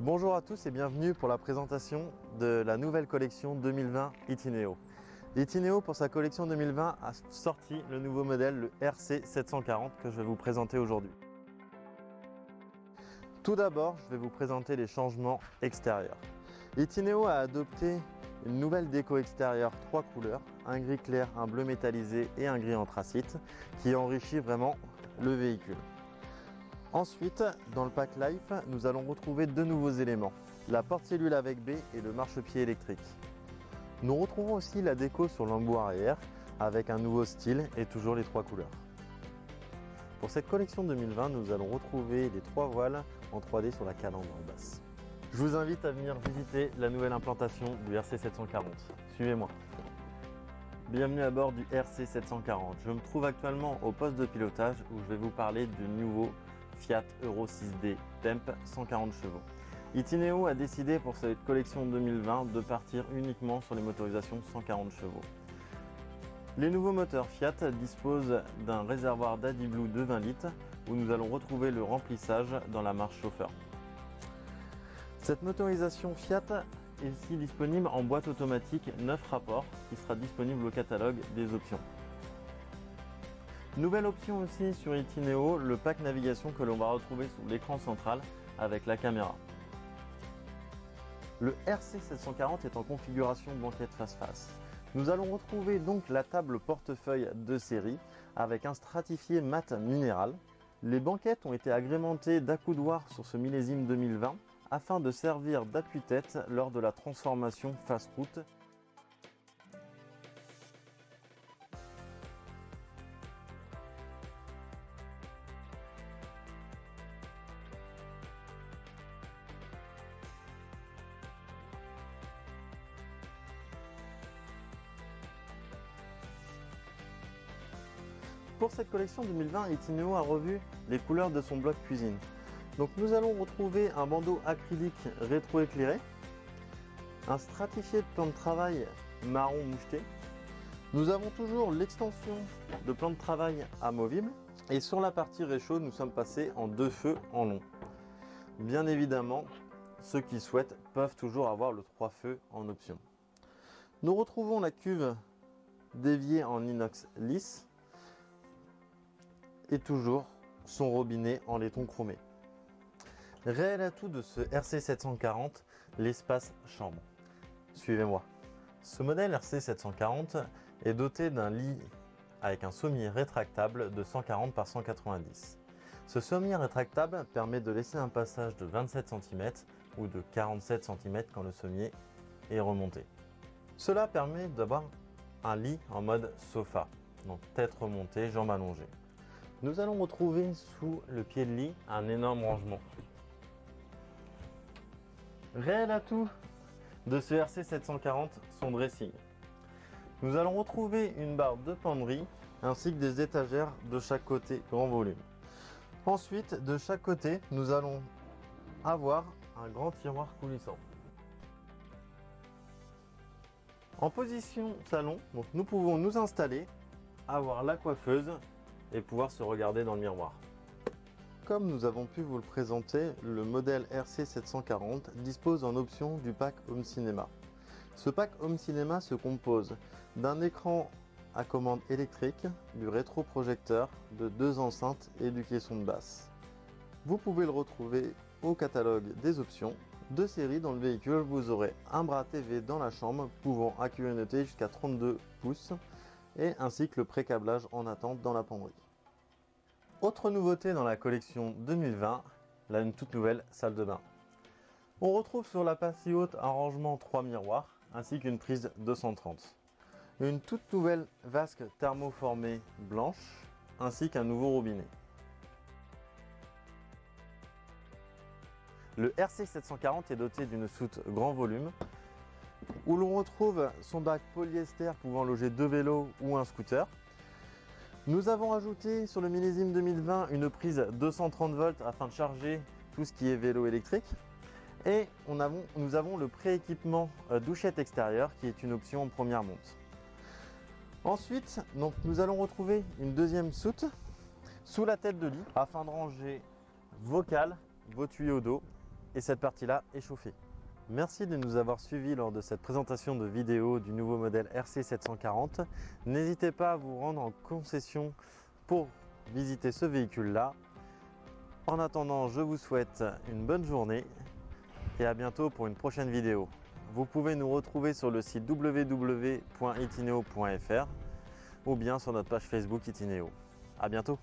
Bonjour à tous et bienvenue pour la présentation de la nouvelle collection 2020 Itineo. Itineo, pour sa collection 2020, a sorti le nouveau modèle, le RC740, que je vais vous présenter aujourd'hui. Tout d'abord, je vais vous présenter les changements extérieurs. Itineo a adopté une nouvelle déco extérieure 3 couleurs, un gris clair, un bleu métallisé et un gris anthracite, qui enrichit vraiment le véhicule. Ensuite, dans le pack Life, nous allons retrouver deux nouveaux éléments, la porte-cellule avec baie et le marchepied électrique. Nous retrouvons aussi la déco sur l'embout arrière avec un nouveau style et toujours les 3 couleurs. Pour cette collection 2020, nous allons retrouver les 3 voiles en 3D sur la calandre basse. Je vous invite à venir visiter la nouvelle implantation du RC740. Suivez-moi. Bienvenue à bord du RC740. Je me trouve actuellement au poste de pilotage où je vais vous parler du nouveau Fiat Euro 6D Temp 140 chevaux. Itineo a décidé pour cette collection 2020 de partir uniquement sur les motorisations 140 chevaux. Les nouveaux moteurs Fiat disposent d'un réservoir d'AdiBlue de 20 litres où nous allons retrouver le remplissage dans la marche chauffeur. Cette motorisation Fiat est ici disponible en boîte automatique 9 rapports qui sera disponible au catalogue des options. Nouvelle option aussi sur Itineo, le pack navigation que l'on va retrouver sous l'écran central avec la caméra. Le RC740 est en configuration banquette face-face. Nous allons retrouver donc la table portefeuille de série avec un stratifié mat minéral. Les banquettes ont été agrémentées d'accoudoirs sur ce millésime 2020 afin de servir d'appui-tête lors de la transformation face-route. Pour cette collection 2020, Itineo a revu les couleurs de son bloc cuisine. Donc nous allons retrouver un bandeau acrylique rétro-éclairé, un stratifié de plan de travail marron moucheté. Nous avons toujours l'extension de plan de travail amovible et sur la partie réchaud, nous sommes passés en 2 feux en long. Bien évidemment, ceux qui souhaitent peuvent toujours avoir le 3 feux en option. Nous retrouvons la cuve d'évier en inox lisse et toujours son robinet en laiton chromé. Réel atout de ce RC740, l'espace chambre. Suivez-moi. Ce modèle RC740 est doté d'un lit avec un sommier rétractable de 140 par 190. Ce sommier rétractable permet de laisser un passage de 27 cm ou de 47 cm quand le sommier est remonté. Cela permet d'avoir un lit en mode sofa, donc tête remontée, jambes allongées. Nous allons retrouver sous le pied de lit un énorme rangement. Réel atout de ce RC740, son dressing. Nous allons retrouver une barre de penderie ainsi que des étagères de chaque côté grand volume. Ensuite, de chaque côté, nous allons avoir un grand tiroir coulissant. En position salon, donc nous pouvons nous installer, avoir la coiffeuse et pouvoir se regarder dans le miroir. Comme nous avons pu vous le présenter, le modèle RC740 dispose en option du pack Home Cinéma. Ce pack Home Cinéma se compose d'un écran à commande électrique, du rétroprojecteur, de 2 enceintes et du caisson de basse. Vous pouvez le retrouver au catalogue des options. De série dans le véhicule, vous aurez un bras TV dans la chambre pouvant accueillir une télé jusqu'à 32 pouces et ainsi que le pré-câblage en attente dans la penderie. Autre nouveauté dans la collection 2020, là une toute nouvelle salle de bain. On retrouve sur la partie haute un rangement 3 miroirs ainsi qu'une prise 230. Une toute nouvelle vasque thermoformée blanche ainsi qu'un nouveau robinet. Le RC740 est doté d'une soute grand volume où l'on retrouve son bac polyester pouvant loger 2 vélos ou un scooter. Nous avons ajouté sur le millésime 2020 une prise 230 volts afin de charger tout ce qui est vélo électrique. Et nous avons le pré-équipement douchette extérieure qui est une option en première monte. Ensuite, nous allons retrouver une deuxième soute sous la tête de lit afin de ranger vos cales, vos tuyaux d'eau et cette partie-là est chauffée. Merci de nous avoir suivis lors de cette présentation de vidéo du nouveau modèle RC740. N'hésitez pas à vous rendre en concession pour visiter ce véhicule-là. En attendant, je vous souhaite une bonne journée et à bientôt pour une prochaine vidéo. Vous pouvez nous retrouver sur le site www.itineo.fr ou bien sur notre page Facebook Itineo. À bientôt.